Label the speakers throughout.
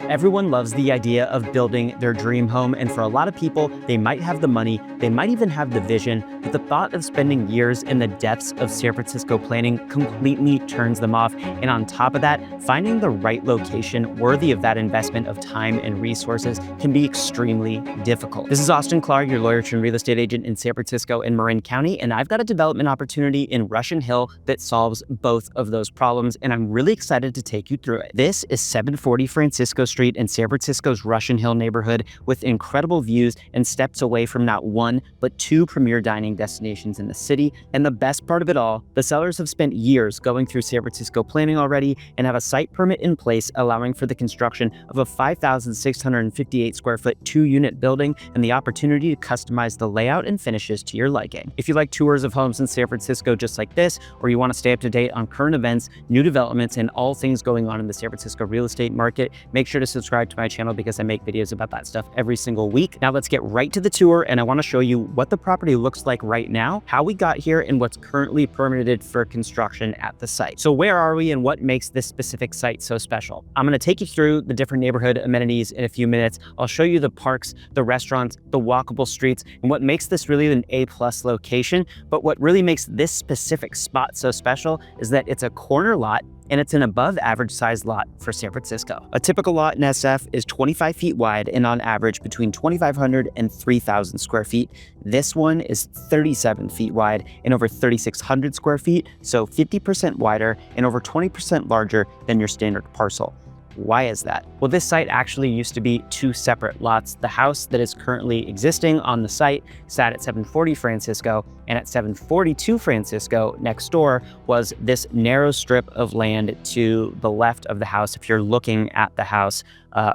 Speaker 1: Everyone loves the idea of building their dream home, and for a lot of people, they might have the money, they might even have the vision, but the thought of spending years in the depths of San Francisco planning completely turns them off. And on top of that, finding the right location worthy of that investment of time and resources can be extremely difficult. This is Austin.klar, your lawyer turned real estate agent in San Francisco and Marin County, and I've got a development opportunity in Russian Hill that solves both of those problems, and I'm really excited to take you through it. This is 740 Francisco Street in San Francisco's Russian Hill neighborhood, with incredible views and steps away from not one, but two premier dining destinations in the city. And the best part of it all, the sellers have spent years going through San Francisco planning already and have a site permit in place allowing for the construction of a 5,658 square foot 2-unit building and the opportunity to customize the layout and finishes to your liking. If you like tours of homes in San Francisco just like this, or you want to stay up to date on current events, new developments, and all things going on in the San Francisco real estate market, make sure to subscribe to my channel because I make videos about that stuff every single week. Now let's get right to the tour, and I want to show you what the property looks like right now, how we got here, and what's currently permitted for construction at the site. So where are we and what makes this specific site so special? I'm going to take you through the different neighborhood amenities in a few minutes. I'll show you the parks, the restaurants, the walkable streets, and what makes this really an A+ location. But what really makes this specific spot so special is that it's a corner lot and it's an above average size lot for San Francisco. A typical lot in SF is 25 feet wide and on average between 2,500 and 3,000 square feet. This one is 37 feet wide and over 3,600 square feet, so 50% wider and over 20% larger than your standard parcel. Why is that? Well, this site actually used to be two separate lots. The house that is currently existing on the site sat at 740 Francisco, and at 742 Francisco next door was this narrow strip of land to the left of the house if you're looking at the house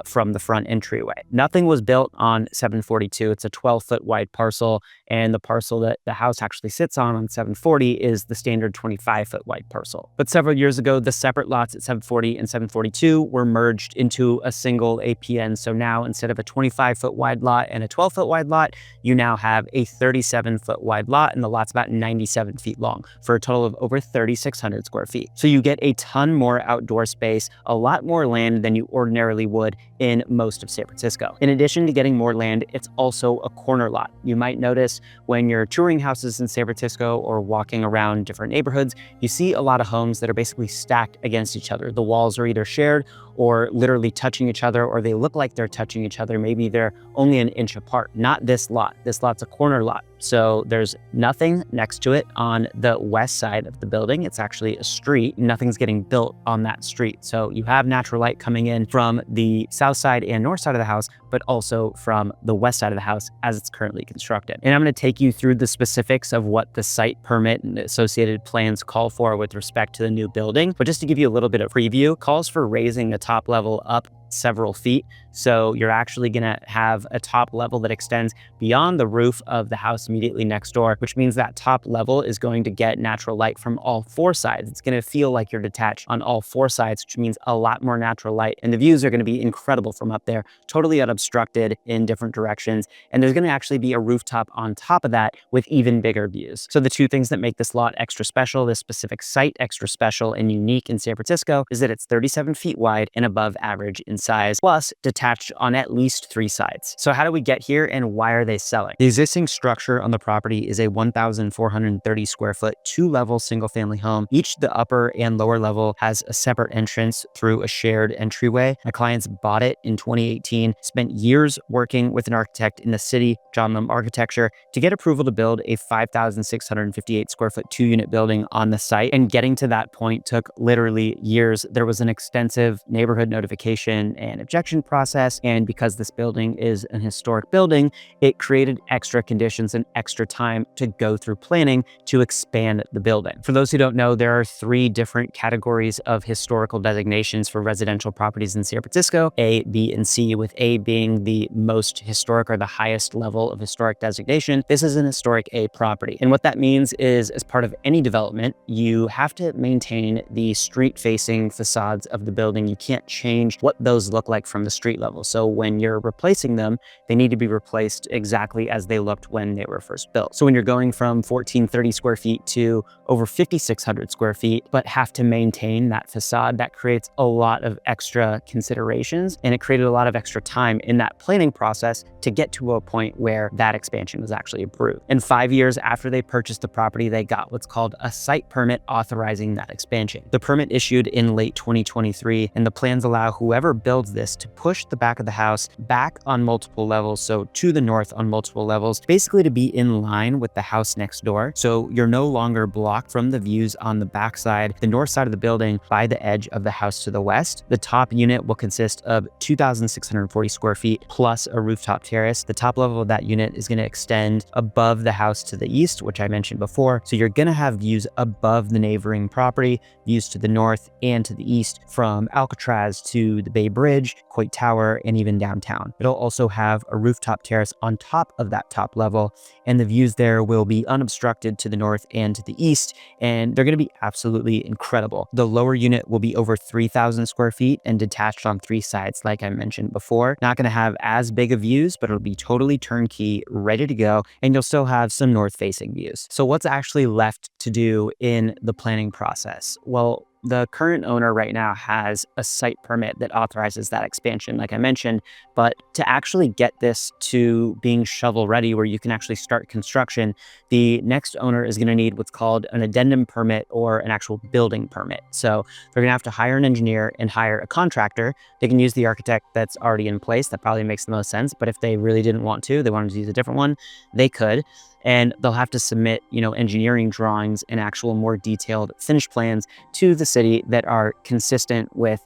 Speaker 1: from the front entryway. Nothing was built on 742. It's a 12-foot wide parcel, and the parcel that the house actually sits on 740 is the standard 25-foot wide parcel. But several years ago, the separate lots at 740 and 742 were merged into a single APN. So now instead of a 25-foot wide lot and a 12-foot wide lot, you now have a 37-foot wide lot, and the lot's about 97 feet long for a total of over 3,600 square feet. So you get a ton more outdoor space, a lot more land than you ordinarily would in most of San Francisco. In addition to getting more land, it's also a corner lot. You might notice when you're touring houses in San Francisco or walking around different neighborhoods, you see a lot of homes that are basically stacked against each other. The walls are either shared or literally touching each other, or they look like they're touching each other. Maybe they're only an inch apart. Not this lot. This lot's a corner lot. So there's nothing next to it on the west side of the building. It's actually a street. Nothing's getting built on that street. So you have natural light coming in from the south side and north side of the house, but also from the west side of the house as it's currently constructed. And I'm going to take you through the specifics of what the site permit and associated plans call for with respect to the new building. But just to give you a little bit of preview, calls for raising the top level up several feet. So you're actually going to have a top level that extends beyond the roof of the house immediately next door, which means that top level is going to get natural light from all four sides. It's going to feel like you're detached on all four sides, which means a lot more natural light. And the views are going to be incredible from up there, totally unobstructed in different directions. And there's going to actually be a rooftop on top of that with even bigger views. So the two things that make this lot extra special, this specific site extra special and unique in San Francisco, is that it's 37 feet wide and above average in size, plus detached on at least 3 sides. So how do we get here and why are they selling? The existing structure on the property is a 1,430 square foot, 2-level single family home. Each the upper and lower level has a separate entrance through a shared entryway. My clients bought it in 2018, spent years working with an architect in the city, John Lim Architecture, to get approval to build a 5,658 square foot 2-unit building on the site. And getting to that point took literally years. There was an extensive neighborhood notification and objection process. And because this building is an historic building, it created extra conditions and extra time to go through planning to expand the building. For those who don't know, there are 3 different categories of historical designations for residential properties in San Francisco: A, B, and C, with A being the most historic or the highest level of historic designation. This is an historic A property. And what that means is, as part of any development, you have to maintain the street-facing facades of the building. You can't change what those look like from the street level. So when you're replacing them, they need to be replaced exactly as they looked when they were first built. So when you're going from 1,430 square feet to over 5,600 square feet, but have to maintain that facade. That creates a lot of extra considerations, and it created a lot of extra time in that planning process to get to a point where that expansion was actually approved. And 5 years after they purchased the property, they got what's called a site permit authorizing that expansion. The permit issued in late 2023, and the plans allow whoever builds this to push the back of the house back on multiple levels, so to the north on multiple levels, basically to be in line with the house next door. So you're no longer blocked from the views on the backside, the north side of the building, by the edge of the house to the west. The top unit will consist of 2,640 square feet plus a rooftop terrace. The top level of that unit is going to extend above the house to the east, which I mentioned before. So you're going to have views above the neighboring property, views to the north and to the east from Alcatraz to the Bay Bridge, Coit Tower, and even downtown. It'll also have a rooftop terrace on top of that top level, and the views there will be unobstructed to the north and to the east, and they're going to be absolutely incredible. The lower unit will be over 3,000 square feet and detached on 3 sides, like I mentioned before. Not going to have as big of views, but it'll be totally turnkey, ready to go, and you'll still have some north-facing views. So what's actually left to do in the planning process? Well, the current owner right now has a site permit that authorizes that expansion, like I mentioned, but to actually get this to being shovel ready where you can actually start construction, the next owner is going to need what's called an addendum permit or an actual building permit. So they're going to have to hire an engineer and hire a contractor. They can use the architect that's already in place. That probably makes the most sense. But if they really didn't want to, they wanted to use a different one, they could. And they'll have to submit, engineering drawings and actual more detailed finished plans to the city that are consistent with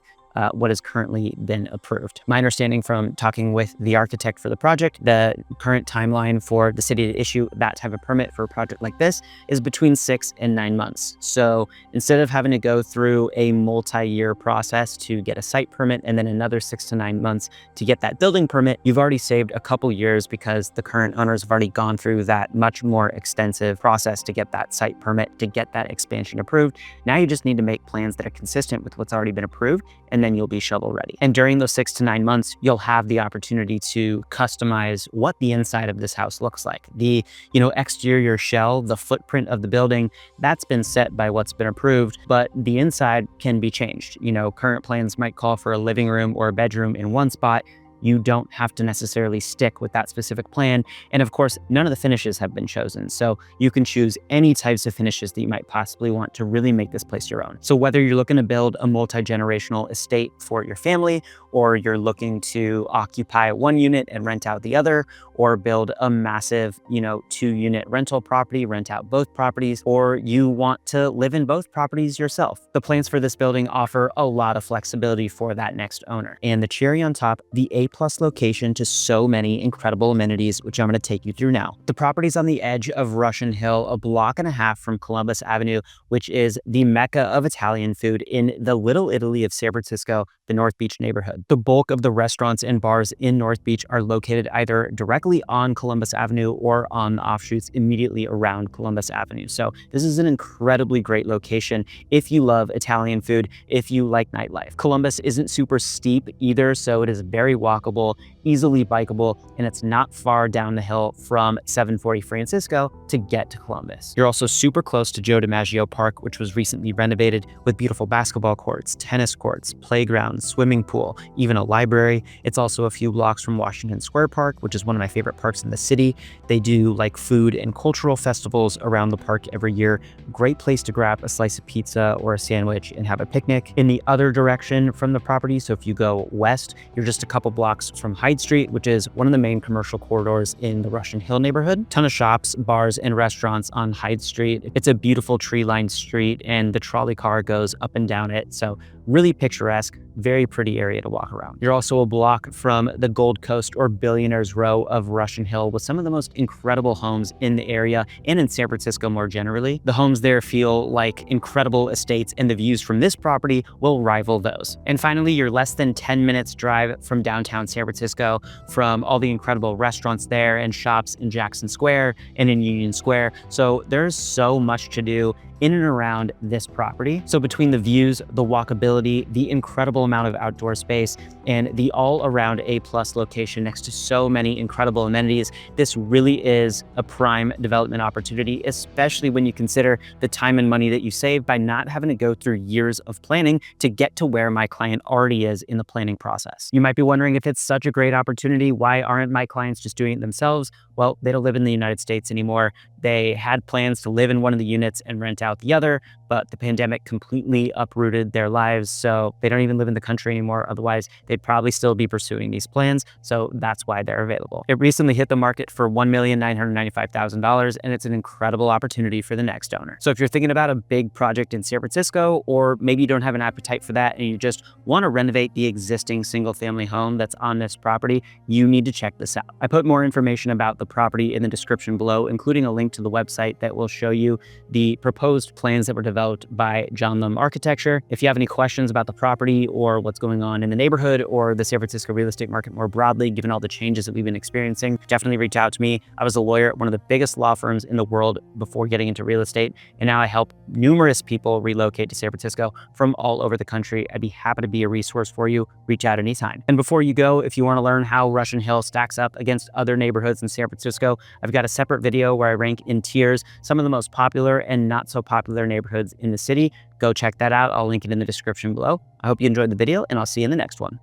Speaker 1: what has currently been approved. My understanding from talking with the architect for the project, the current timeline for the city to issue that type of permit for a project like this is between 6 and 9 months. So instead of having to go through a multi-year process to get a site permit and then another 6 to 9 months to get that building permit, you've already saved a couple years because the current owners have already gone through that much more extensive process to get that site permit, to get that expansion approved. Now you just need to make plans that are consistent with what's already been approved, and then you'll be shovel ready. And during those 6 to 9 months, you'll have the opportunity to customize what the inside of this house looks like. The, exterior shell, the footprint of the building, that's been set by what's been approved, but the inside can be changed. Current plans might call for a living room or a bedroom in one spot. You don't have to necessarily stick with that specific plan. And of course, none of the finishes have been chosen. So you can choose any types of finishes that you might possibly want to really make this place your own. So whether you're looking to build a multi-generational estate for your family, or you're looking to occupy one unit and rent out the other, or build a massive, 2-unit rental property, rent out both properties, or you want to live in both properties yourself. The plans for this building offer a lot of flexibility for that next owner. And the cherry on top, the A+ location to so many incredible amenities, which I'm going to take you through now. The property's on the edge of Russian Hill, a block and a half from Columbus Avenue, which is the mecca of Italian food in the Little Italy of San Francisco, the North Beach neighborhood. The bulk of the restaurants and bars in North Beach are located either directly on Columbus Avenue or on the offshoots immediately around Columbus Avenue. So this is an incredibly great location if you love Italian food, if you like nightlife. Columbus isn't super steep either, so it is very walkable, easily bikeable, and it's not far down the hill from 740 Francisco to get to Columbus. You're also super close to Joe DiMaggio Park, which was recently renovated with beautiful basketball courts, tennis courts, playgrounds, swimming pool, even a library. It's also a few blocks from Washington Square Park, which is one of my favorite parks in the city. They do food and cultural festivals around the park every year. Great place to grab a slice of pizza or a sandwich and have a picnic. In the other direction from the property, so if you go west, you're just a couple blocks from Hyde Street, which is one of the main commercial corridors in the Russian Hill neighborhood. Ton of shops, bars, and restaurants on Hyde Street. It's a beautiful tree-lined street, and the trolley car goes up and down it, so really picturesque, very pretty area to walk around. You're also a block from the Gold Coast or Billionaires Row of Russian Hill with some of the most incredible homes in the area and in San Francisco more generally. The homes there feel like incredible estates, and the views from this property will rival those. And finally, you're less than 10 minutes drive from downtown San Francisco, from all the incredible restaurants there and shops in Jackson Square and in Union Square. So there's so much to do in and around this property. So between the views, the walkability, the incredible amount of outdoor space, and the all-around A-plus location next to so many incredible amenities, this really is a prime development opportunity, especially when you consider the time and money that you save by not having to go through years of planning to get to where my client already is in the planning process. You might be wondering, if it's such a great opportunity, why aren't my clients just doing it themselves? Well, they don't live in the United States anymore. They had plans to live in one of the units and rent out the other, but the pandemic completely uprooted their lives, so they don't even live in the country anymore. Otherwise, they'd probably still be pursuing these plans, so that's why they're available. It recently hit the market for $1,995,000, and it's an incredible opportunity for the next owner. So if you're thinking about a big project in San Francisco, or maybe you don't have an appetite for that and you just want to renovate the existing single-family home that's on this property, you need to check this out. I put more information about the property in the description below, including a link to the website that will show you the proposed plans that were developed by John Lum Architecture. If you have any questions about the property or what's going on in the neighborhood or the San Francisco real estate market more broadly, given all the changes that we've been experiencing, definitely reach out to me. I was a lawyer at one of the biggest law firms in the world before getting into real estate, and now I help numerous people relocate to San Francisco from all over the country. I'd be happy to be a resource for you. Reach out anytime. And before you go, if you want to learn how Russian Hill stacks up against other neighborhoods in San Francisco, I've got a separate video where I rank in tiers some of the most popular and not so popular neighborhoods in the city. Go check that out. I'll link it in the description below. I hope you enjoyed the video, and I'll see you in the next one.